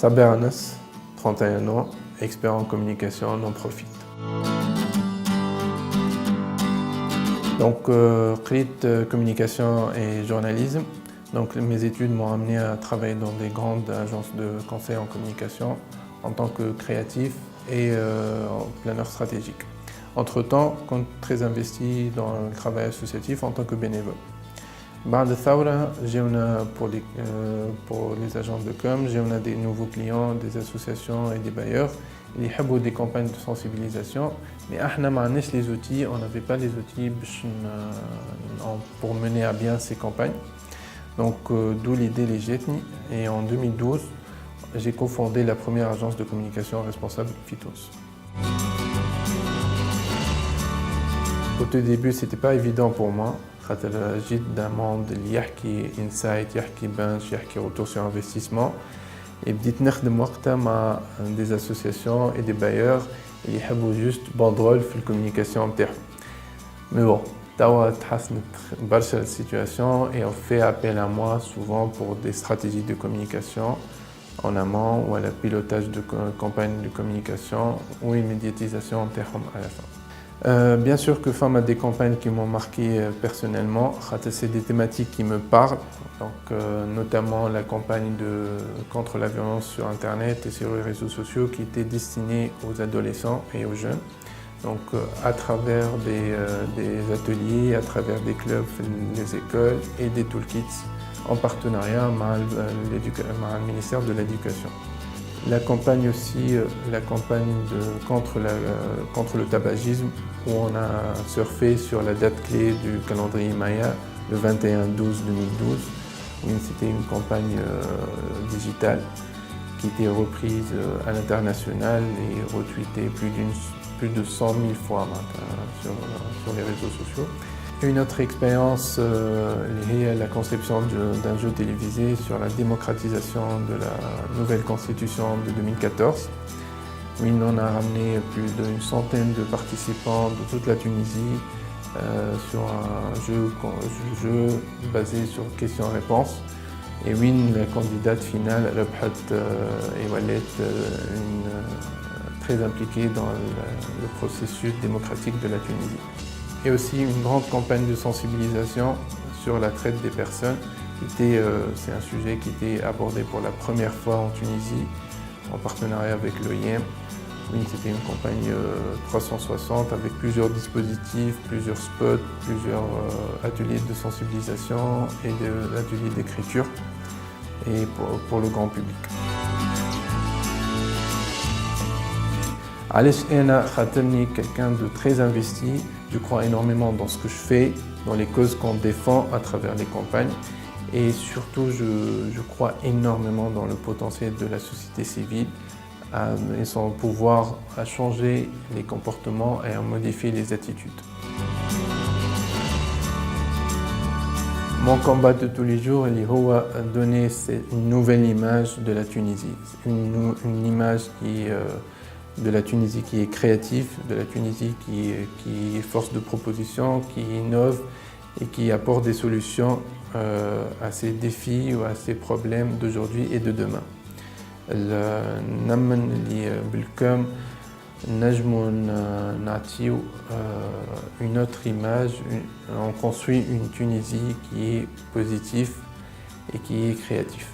Saber Anas, 31 ans, expert en communication non-profit. Donc, communication et journalisme. Donc, mes études m'ont amené à travailler dans des grandes agences de conseil en communication en tant que créatif et planeur stratégique. Entre-temps, très investi dans le travail associatif en tant que bénévole. بعد الثورة جاونا pour les agences de com, جاونا des nouveaux clients, des associations et des bailleurs. Ils يحبوا des campagnes de sensibilisation, mais احنا ما عندناش les outils, on n'avait pas les outils pour mener à bien ces campagnes. Donc d'où l'idée les جاتني, et en 2012, j'ai cofondé la première agence de communication responsable Fitos. Au tout début, c'était pas évident pour moi. خاطر جيت d'un monde اللي يحكي insight, يحكي bench, يحكي retour sur investissement. Et بديت نخدم وقتها مع des associations et des bailleurs اللي يحبوا juste banderole في الكوميونيكاسيون نتاعهم. Mais bon, توا تحسنت برشا la situation et on fait appel à moi souvent pour des stratégies de communication en amont ou à la pilotage de campagnes de communication ou une médiatisation نتاعهم à la fin. Bien sûr que femme a des campagnes qui m'ont marqué personnellement, c'est des thématiques qui me parlent, donc, notamment la campagne contre la violence sur Internet et sur les réseaux sociaux qui était destinée aux adolescents et aux jeunes. Donc à travers des ateliers, à travers des clubs, les écoles et des toolkits en partenariat avec le ministère de l'Éducation. La campagne aussi, la campagne contre le tabagisme, où on a surfé sur la date clé du calendrier Maya, le 21-12-2012. Oui, c'était une campagne digitale qui était reprise à l'international et retweetée plus de 100 000 fois sur les réseaux sociaux. Une autre expérience liée à la conception d'un jeu télévisé sur la démocratisation de la nouvelle constitution de 2014. Où on a ramené plus d'une centaine de participants de toute la Tunisie sur un jeu basé sur questions-réponses. Et Win, la candidate finale, est très impliquée dans le processus démocratique de la Tunisie. Et aussi une grande campagne de sensibilisation sur la traite des personnes. C'est un sujet qui était abordé pour la première fois en Tunisie, en partenariat avec l'OIM. Oui, c'était une campagne 360 avec plusieurs dispositifs, plusieurs spots, plusieurs ateliers de sensibilisation et ateliers d'écriture et pour le grand public. علاش أنا خاطرني quelqu'un de très investi, je crois énormément dans ce que je fais, dans les causes qu'on défend à travers les campagnes et surtout je crois énormément dans le potentiel de la société civile et son pouvoir à changer les comportements et à modifier les attitudes. Mon combat de tous les jours, il est donner une nouvelle image de la Tunisie, une image de la Tunisie qui est créative, de la Tunisie qui est force de proposition, qui innove et qui apporte des solutions à ces défis ou à ces problèmes d'aujourd'hui et de demain. نمن اللي بالكم نجمو نعطيو une autre image, on construit une Tunisie qui est positive et qui est créative.